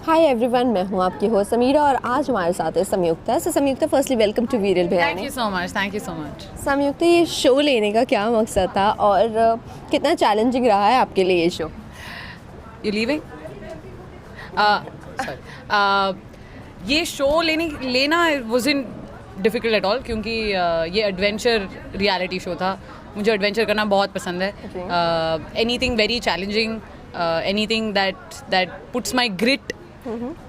Hi everyone, मैं हूं आपकी होस्ट समीरा और आज हमारे साथ है Sanyukta. So Sanyukta, firstly welcome to Viral भैया। Thank you so much. Sanyukta, ये शो लेने का क्या मकसद था और कितना चैलेंजिंग रहा है आपके लिए ये शो? You leaving? ये शो लेना was in difficult at all, क्योंकि ये एडवेंचर रियलिटी शो था। मुझे एडवेंचर करना बहुत पसंद है। Anything very challenging, anything that puts my grit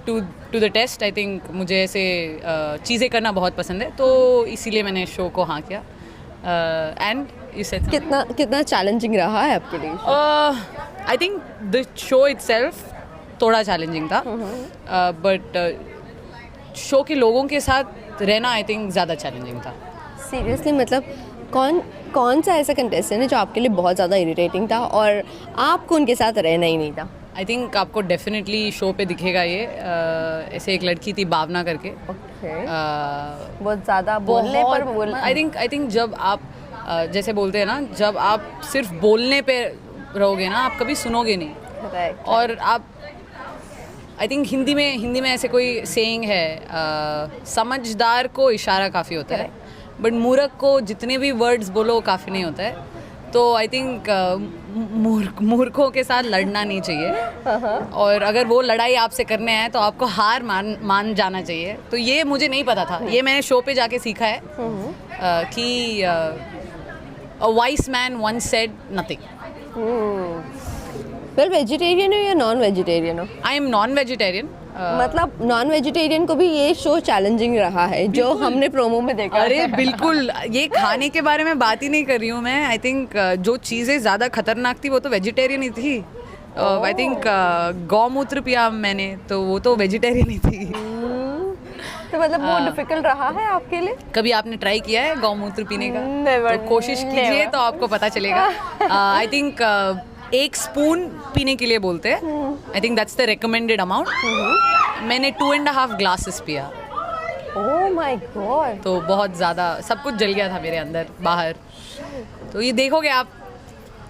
to the test. I think मुझे ऐसे चीज़ें करना बहुत पसंद है, तो इसीलिए मैंने शो को हाँ किया। एंड इसे कितना चैलेंजिंग रहा है आपके लिए? I think the show itself थोड़ा चैलेंजिंग था, बट शो के लोगों के साथ रहना आई थिंक ज़्यादा चैलेंजिंग था। सीरियसली, मतलब कौन सा ऐसा कंटेस्टेंट है जो आपके लिए बहुत ज़्यादा इरिटेटिंग था और आपको उनके साथ रहना ही नहीं था? आई थिंक आपको डेफिनेटली शो पे दिखेगा ये। ऐसे एक लड़की थी भावना करके। बहुत ज़्यादा बोल आई थिंक जब आप जैसे बोलते हैं ना, जब आप सिर्फ बोलने पे रहोगे ना, आप कभी सुनोगे नहीं। और आप आई थिंक हिंदी में ऐसे कोई सेइंग है, समझदार को इशारा काफ़ी होता है, बट मूर्ख को जितने भी वर्ड्स बोलो काफ़ी नहीं होता है। तो आई थिंक मूर्खों के साथ लड़ना नहीं चाहिए, और अगर वो लड़ाई आपसे करने आए तो आपको हार मान जाना चाहिए। तो ये मुझे नहीं पता था, ये मैंने शो पे जाके सीखा है कि a wise man once said nothing. Well, vegetarian हो या नॉन वेजिटेरियन हो? I am non vegetarian. मतलब नॉन वेजिटेरियन को भी ये शो चैलेंजिंग रहा है जो हमने प्रोमो में देखा। अरे बिल्कुल, ये खाने के बारे में बात ही नहीं कर रही हूँ मैं। आई थिंक जो चीज़ें ज़्यादा खतरनाक थी वो तो वेजिटेरियन ही थी। आई थिंक गौमूत्र पिया मैंने, तो वो तो वेजिटेरियन ही थी। तो मतलब वो डिफिकल्ट रहा है आपके लिए? कभी आपने ट्राई किया है गौमूत्र पीने का? Never, तो कोशिश कीजिए तो आपको पता चलेगा। आई थिंक 1 स्पून पीने के लिए बोलते हैं। I think that's the recommended amount. मैंने 2.5 ग्लासेस पिया। Oh my God! तो बहुत ज़्यादा सब कुछ जल गया था मेरे अंदर बाहर। तो ये देखोगे आप।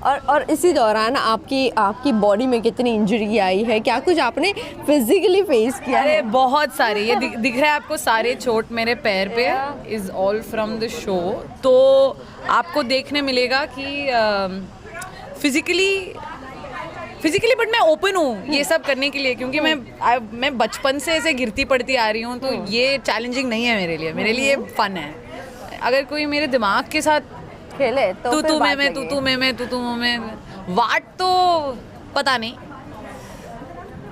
और इसी दौरान आपकी बॉडी में कितनी इंजरी आई है? क्या कुछ आपने फिजिकली फेस किया है? बहुत सारे, ये दिख रहा है आपको, सारे चोट मेरे पैर पे is all from the show. तो आपको देखने मिलेगा कि फिजिकली बट मैं ओपन हूँ ये सब करने के लिए, क्योंकि मैं बचपन से ऐसे गिरती पड़ती आ रही हूँ। तो ये चैलेंजिंग नहीं है मेरे लिए ये फन है। अगर कोई मेरे दिमाग के साथ खेले तो तू मैं वाट, तो पता नहीं।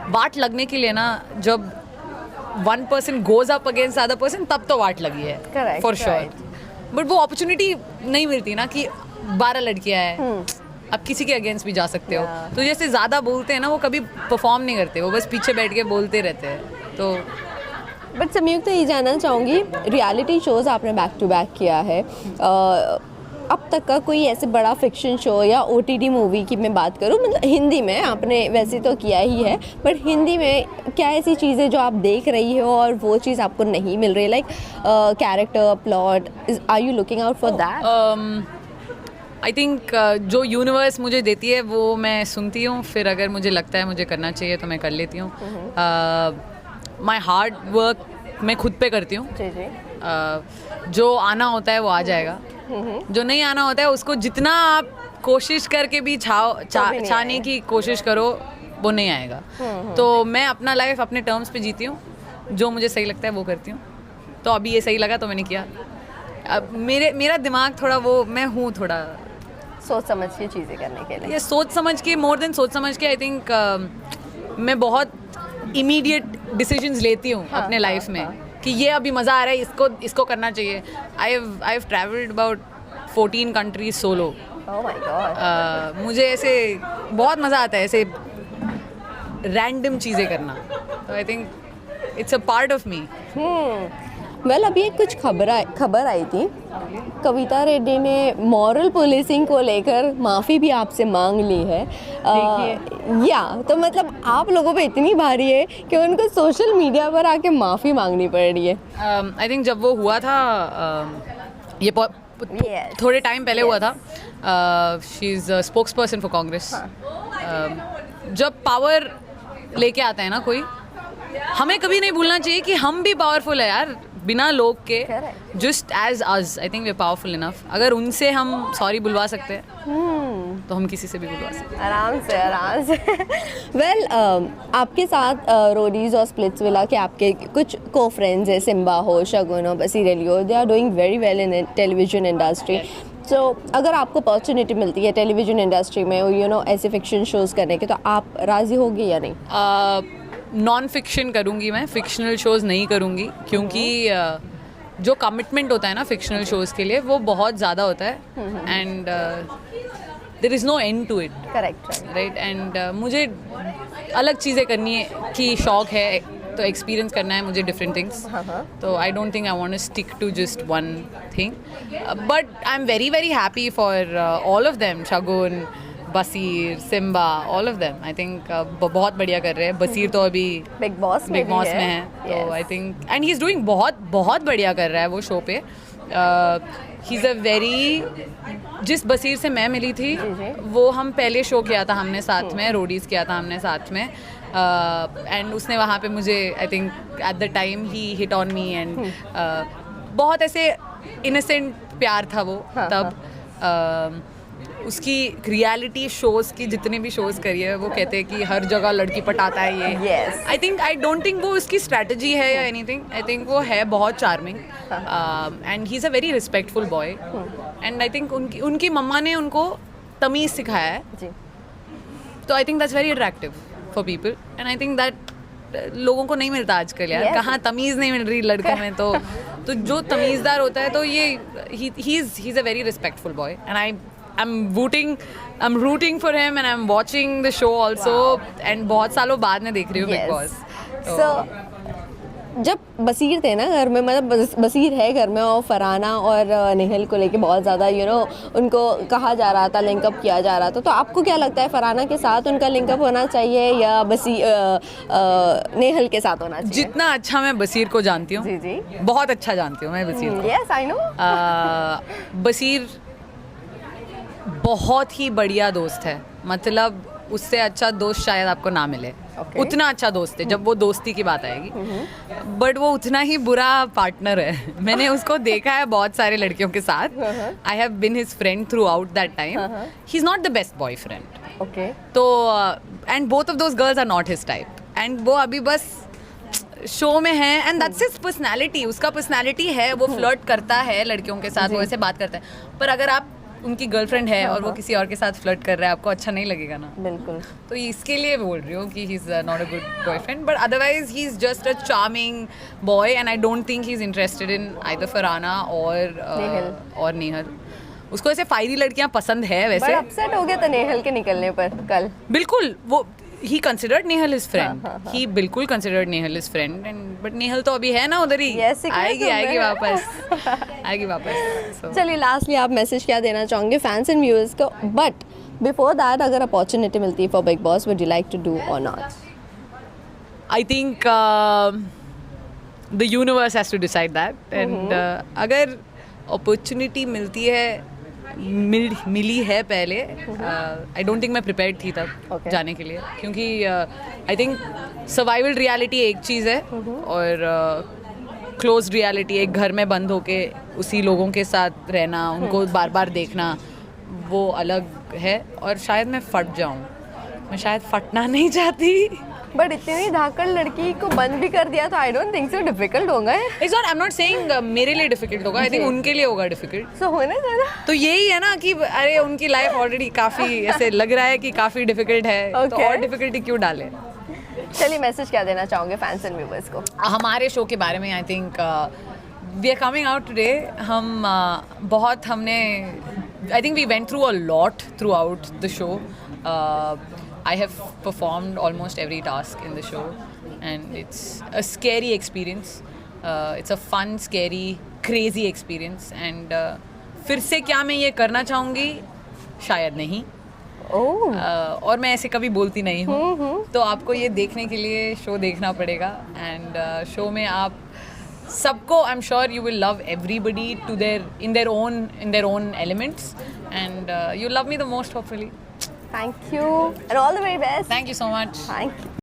वाट लगने के लिए ना, जब 1 person goes up against other person, तब तो वाट लगी है फॉर श्योर। बट वो अपॉर्चुनिटी नहीं मिलती ना कि 12 लड़कियां हैं, आप किसी के अगेंस्ट भी जा सकते हो। तो जैसे ज़्यादा बोलते हैं ना, वो कभी परफॉर्म नहीं करते, वो बस पीछे बैठ के बोलते रहते हैं। तो बट संयुक्त, ये जानना चाहूँगी, रियलिटी शोज़ आपने बैक टू बैक किया है, अब तक का कोई ऐसे बड़ा फिक्शन शो या OTT मूवी की मैं बात करूँ, मतलब हिंदी में आपने वैसे तो किया ही है, बट हिंदी में क्या ऐसी चीज़ें जो आप देख रही हो और वो चीज़ आपको नहीं मिल रही, like character, plot, are you looking out for that? I think जो यूनिवर्स मुझे देती है वो मैं सुनती हूँ, फिर अगर मुझे लगता है मुझे करना चाहिए तो मैं कर लेती हूँ। माई हार्ड वर्क मैं खुद पे करती हूँ। जो आना होता है वो आ जाएगा, जो नहीं आना होता है उसको जितना आप कोशिश करके भी छाने की कोशिश करो, वो नहीं आएगा। तो मैं अपना लाइफ अपने टर्म्स पे जीती हूँ, जो मुझे सही लगता है वो करती हूँ। तो अभी ये सही लगा तो मैंने किया। अब मेरा दिमाग थोड़ा मैं हूँ थोड़ा सोच समझ के चीज़ें करने के लिए। ये सोच समझ के, मोर देन सोच समझ के, आई थिंक मैं बहुत इमीडिएट डिसीजंस लेती हूँ अपने लाइफ में कि ये अभी मज़ा आ रहा है, इसको करना चाहिए। I have travelled about 14 countries solo. Oh my God! मुझे ऐसे बहुत मज़ा आता है ऐसे रैंडम चीज़ें करना। तो I think it's a part of me. Well, अभी एक कुछ खबर आई थी, कविता रेड्डी ने मॉरल पुलिसिंग को लेकर माफ़ी भी आपसे मांग ली है। या तो मतलब आप लोगों पे इतनी भारी है कि उनको सोशल मीडिया पर आके माफ़ी मांगनी पड़ रही है। आई थिंक जब वो हुआ था, ये थोड़े टाइम पहले हुआ था। She is spokes person for Congress. जब पावर लेके आता है ना कोई, हमें कभी नहीं भूलना चाहिए कि हम भी पावरफुल है यार, बिना लोग के, Correct. Just as us. I think we powerful enough. अगर उनसे हम सॉरी बुलवा सकते हैं तो हम किसी से भी बुलवा सकते हैं। आराम से वेल आपके साथ रोडीज और स्प्लिट्स विला के आपके कुछ को फ्रेंड्स है, सिम्बा हो, शगुन हो, बसीर अली हो, they are doing very well in television industry. So अगर आपको अपॉर्चुनिटी मिलती है टेलीविजन इंडस्ट्री में यू नो ऐसे फिक्शन शोज़ करने के, तो आप राज़ी होगी या नहीं? नॉन फिक्शन करूँगी मैं, फिक्शनल शोज़ नहीं करूँगी, क्योंकि जो कमिटमेंट होता है ना फिक्शनल शोज़ के लिए वो बहुत ज़्यादा होता है and there is no end to it. Correct right. And मुझे अलग चीज़ें करनी है कि शौक है, तो एक्सपीरियंस करना है मुझे डिफरेंट थिंग्स। तो I don't think I want to stick to just one thing, but I am very very happy for all of them, Shagun, Basir, Simba, all of them. I think बहुत बढ़िया कर रहे हैं। बसीर तो अभी बिग बॉस में है, तो I think and he is doing बहुत बहुत बढ़िया कर रहा है वो शो पे। ही इज़ अ वेरी, जिस बसीर से मैं मिली थी वो हम पहले शो किया था हमने साथ में, रोडीज़ किया था हमने साथ में, एंड उसने वहाँ पे मुझे I think at the time he hit on me and बहुत ऐसे इनोसेंट प्यार था वो तब। उसकी रियलिटी शोज़ की जितने भी शोज़ करी है वो कहते हैं कि हर जगह लड़की पटाता है ये। आई डोंट थिंक वो उसकी स्ट्रैटेजी है या एनीथिंग। आई थिंक वो है बहुत charming and he is a very respectful boy and I think उनकी मम्मा ने उनको तमीज़ सिखाया है जी। तो I think that's very attractive for people and I think that लोगों को नहीं मिलता आजकल यार। कहाँ तमीज़ नहीं मिल रही लड़कों में, तो जो तमीज़दार होता है तो ये he is a very respectful boy and I'm rooting for him and I'm watching the show also and बहुत सालों बाद में देख रही हूँ बिग बॉस। So जब बसीर थे ना घर में, मतलब बसीर है घर में, और फरहाना और नेहल को लेके बहुत ज़्यादा यू नो उनको कहा जा रहा था, लिंकअप किया जा रहा था, तो आपको क्या लगता है फरहाना के साथ उनका लिंकअप होना चाहिए या नेहल के साथ होना चाहिए? जितना अच्छा मैं बसीर को जानती हूँ, जी जी, बहुत अच्छा जानती हूँ मैं बसीर को। Yes I know. बसीर बहुत ही बढ़िया दोस्त है, मतलब उससे अच्छा दोस्त शायद आपको ना मिले। उतना अच्छा दोस्त है जब वो दोस्ती की बात आएगी, बट वो उतना ही बुरा पार्टनर है। मैंने उसको देखा है बहुत सारे लड़कियों के साथ। I have been his friend throughout that time. He is not the best boyfriend. Okay. तो and both of those girls are not his type and वो अभी बस शो में है एंड दैट्स हिज पर्सनैलिटी। उसका personality है, वो flirt करता है लड़कियों के साथ, वो ऐसे बात करता है, पर अगर आप उनकी गर्लफ्रेंड है और वो किसी और के साथ फ्लर्ट कर रहा है, आपको अच्छा नहीं लगेगा ना। बिल्कुल। तो इसके लिए बोल रही हूँ कि he is not a good boyfriend, but otherwise he is just a charming boy and I don't think he is interested in either Farhana और नेहल। उसको ऐसे फायरी लड़कियाँ पसंद है वैसे। बड़ा अपसेट हो गया था नेहल के निकलने पर कल। बिल्कुल, वो he considered Nehal his friend. He बिल्कुल considered Nehal his friend and but Nehal तो अभी है ना उधर ही। आएगी वापस। चलिए लास्टली आप मैसेज क्या देना चाहोगे फैंस एंड व्यूअर्स को? बट बिफोर दैट, अगर अपॉर्चुनिटी मिलती है for Bigg Boss, would you like to do और not? I think the universe has to decide that and अगर अपॉर्चुनिटी मिलती है, मिली है पहले, आई डोंट थिंक मैं प्रिपेयर्ड थी तब जाने के लिए, क्योंकि आई थिंक सर्वाइवल रियलिटी एक चीज़ है और क्लोज रियलिटी, एक घर में बंद होके उसी लोगों के साथ रहना, उनको बार बार देखना, वो अलग है। और शायद मैं फट जाऊँ, मैं शायद फटना नहीं चाहती, बट इतनी धाकड़ लड़की को बंद भी कर दिया तो I don't think so difficult होगा। It's not, I am not saying मेरे लिए डिफिकल्ट होगा, आई थिंक उनके लिए होगा डिफिकल्ट। सो होना चाहिए। तो यही है ना कि अरे उनकी लाइफ ऑलरेडी काफ़ी ऐसे लग रहा है कि काफ़ी डिफिकल्ट है, तो और डिफिकल्टी क्यों डालें। चलिए मैसेज क्या देना चाहोगे फैंस एंड व्यूअर्स को हमारे शो के बारे में? I think we are coming out today. हम हमने I think we went through a lot throughout the show. I have performed almost every task in the show and it's a scary experience. It's a fun, scary, crazy experience and फिर से क्या मैं ये करना चाहूँगी? शायद नहीं। और मैं ऐसे कभी बोलती नहीं हूँ, तो आपको ये देखने के लिए शो देखना पड़ेगा एंड शो में आप सबको, I am sure you will love everybody too in their own elements and you love me the most hopefully. Thank you and all the very best. Thank you so much. Thank you.